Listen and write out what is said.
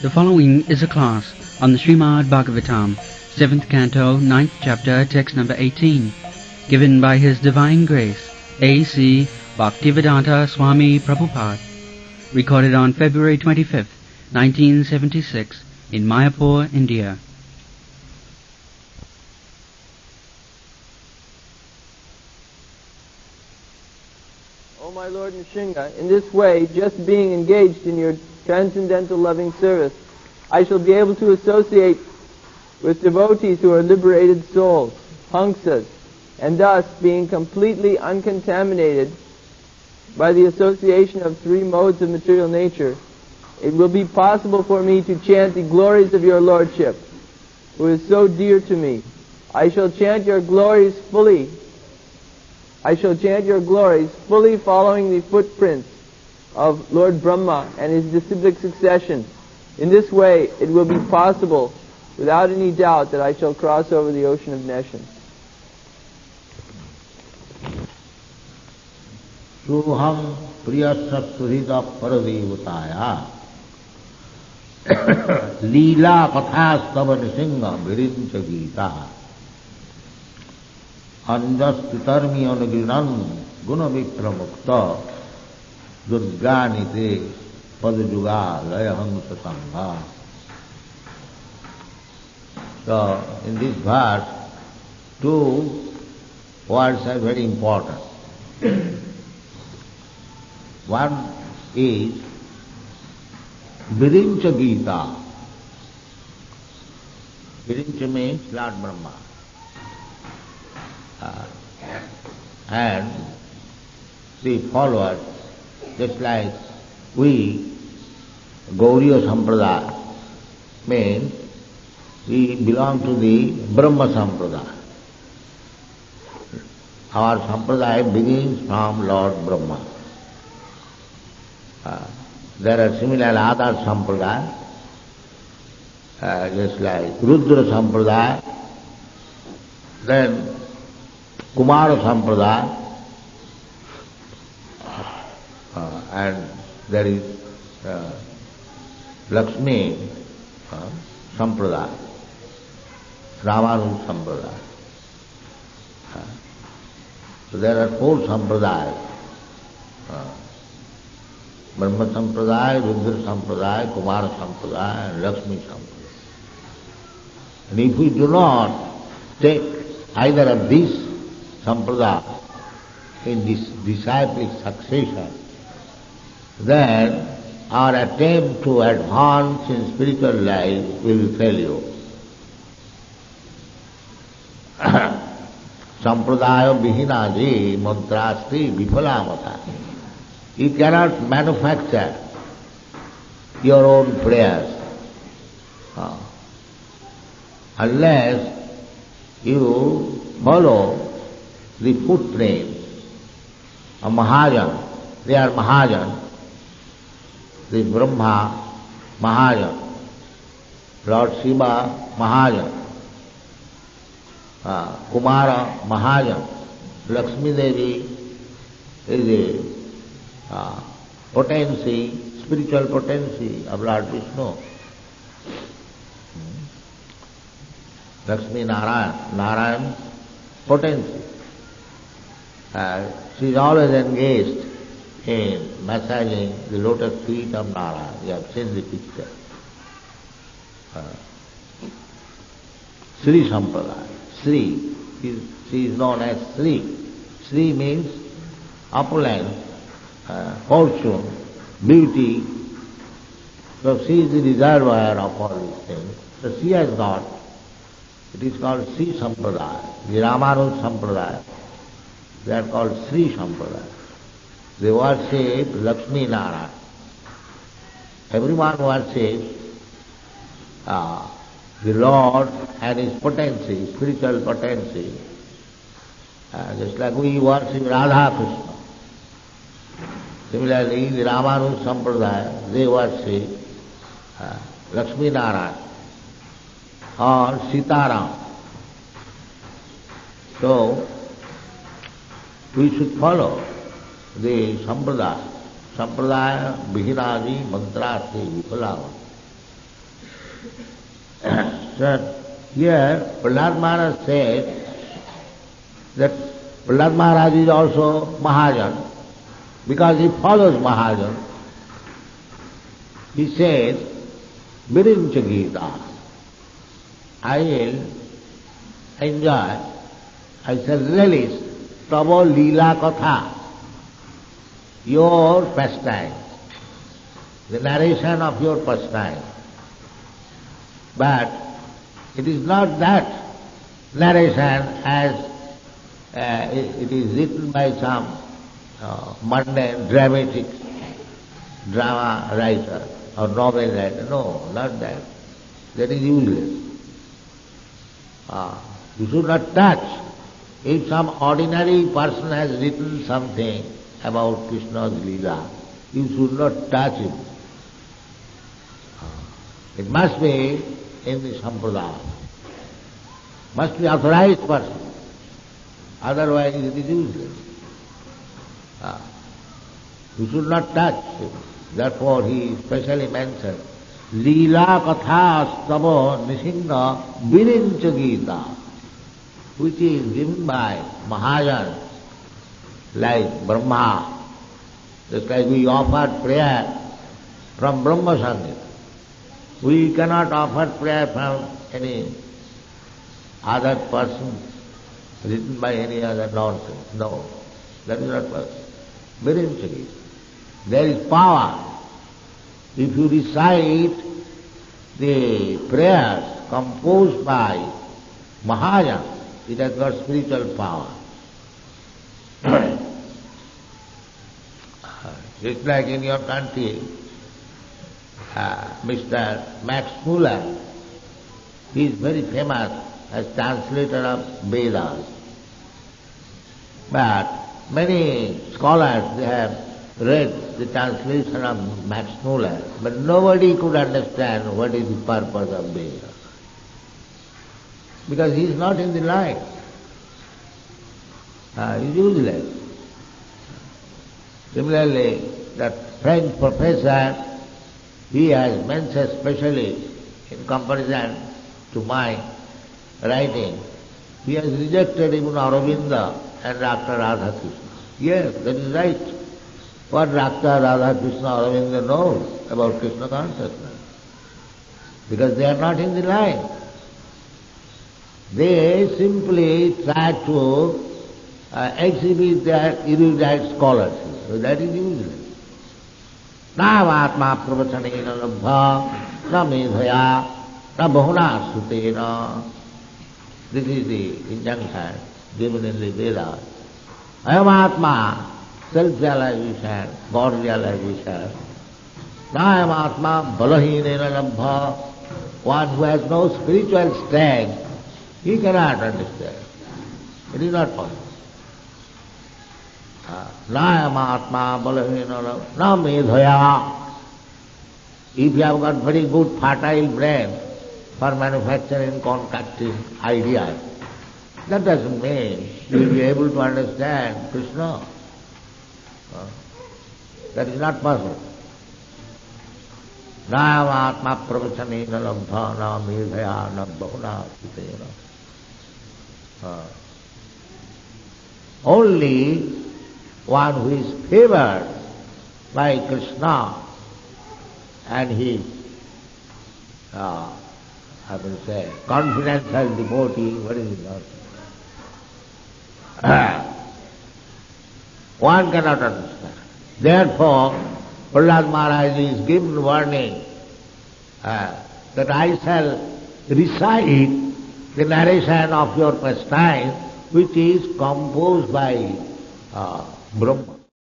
The following is a class on the Srimad Bhagavatam, 7th Canto, 9th Chapter, text number 18, given by His Divine Grace, A.C. Bhaktivedanta Swami Prabhupada, recorded on February 25th, 1976, in Mayapur, India. O my Lord Nrsinga, in this way, just being engaged in your transcendental loving service, I shall be able to associate with devotees who are liberated souls, pangsas, and thus, being completely uncontaminated by the association of three modes of material nature, it will be possible for me to chant the glories of your Lordship, who is so dear to me. I shall chant your glories fully following the footprints of Lord Brahma and his disciplic succession. In this way, it will be possible, without any doubt, that I shall cross over the ocean of nescience. Soham priyasya suhita paradevutaya Leela kathastava nisinga virincha gita Anjaspitarmi anagrinan gunavikramukta Durganite padajuga layahamsa sangha. So, in this verse, two words are very important. One is Virincha Gita. Virincha means Lord Brahma. And the followers, just like we, Gauriya Sampradaya, means we belong to the Brahma Sampradaya. Our Sampradaya begins from Lord Brahma. There are similar other Sampradaya, just like Rudra Sampradaya, then Kumara Sampradaya, and there is Lakshmi Sampradaya, Ramanuja Sampradaya. So there are four Sampradayas. Brahma Sampradaya, Rudra Sampradaya, Kumara Sampradaya, and Lakshmi Sampradaya. And if we do not take either of these Sampradaya in this disciplic succession, then our attempt to advance in spiritual life will fail. Sampradaya vihinaji mantrasti vipalamata. You cannot manufacture your own prayers unless you follow the footprints of Mahajan. They are Mahajan. This Brahma Mahajan, Lord Shiva Mahajan, Kumara Mahajan, Lakshmi Devi is a potency, spiritual potency of Lord Vishnu. Lakshmi Narayan potency. She is always engaged in massaging the lotus feet of Narayan. You have seen the picture. Sri Sampradaya. Sri, she is known as Sri. Sri means opulence, fortune, beauty. So she is the reservoir of all these things. So she has got, it is called Sri Sampradaya, the Ramanuja Sampradaya. They are called Sri Sampradaya. They worship Lakshmi Narayan. Everyone worships the Lord and his potency, spiritual potency. Just like we worship Radha Krishna. Similarly, the Ramanuja Sampradaya, they worship Lakshmi Narayan or Sitaram. So, we should follow the Sampradaya Vihinaji Mantrasti Vipalava. So here Prahlad Maharaj said that Prahlad Maharaj is also Mahajan because he follows Mahajan. He says, Virincha Gita, I will enjoy, I shall relish Tava Leela Katha, your pastime, the narration of your pastime. But it is not that narration as it is written by some mundane, dramatic drama writer or novel writer. No, not that. That is useless. You should not touch. If some ordinary person has written something about Krishna's Leela, you should not touch it. It must be in the Sampradaya. Must be authorized person. Otherwise it is useless. You should not touch it. Therefore he specially mentioned Leela Katha Stava Nishinga Virincha Gita, which is given by Mahajan, like Brahma. Just like we offer prayer from Brahma Sangha. We cannot offer prayer from any other person, written by any other nonsense. No, that is not possible. Virincha Gita. There is power. If you recite the prayers composed by Mahajan, it has got spiritual power. Just like in your country, Mr. Max Muller, he is very famous as translator of Vedas. But many scholars, they have read the translation of Max Muller, but nobody could understand what is the purpose of Vedas. Because he is not in the line. He is useless. Similarly, that French professor, he has mentioned specially in comparison to my writing, he has rejected even Aurobindo and Dr. Radhakrishna. Yes, that is right. What Dr. Radhakrishna Aurobindo knows about Krishna consciousness? Because they are not in the line. They simply try to exhibit their erudite scholarship. So that is useless. Navatma pravachanena labdha, na medhaya, na bahuna sutena. This is the injunction given in the Vedas. Ayamatma, self-realization, God-realization. Nayamatma balahinena labdha. One who has no spiritual strength, he cannot understand. It is not possible. Nayamatma balahinena na medhaya. If you have got very good fertile brain for manufacturing concocting ideas, that doesn't mean you will be able to understand Krishna. That is not possible. Nayamatma pravachanena labdha na medhaya na bahuna sutena. Only one who is favored by Krishna and his, I will say, confidential devotee, what is it? One cannot understand. Therefore, Prahlad Maharaj is given warning that I shall recite the narration of your pastime, which is composed by Brahma.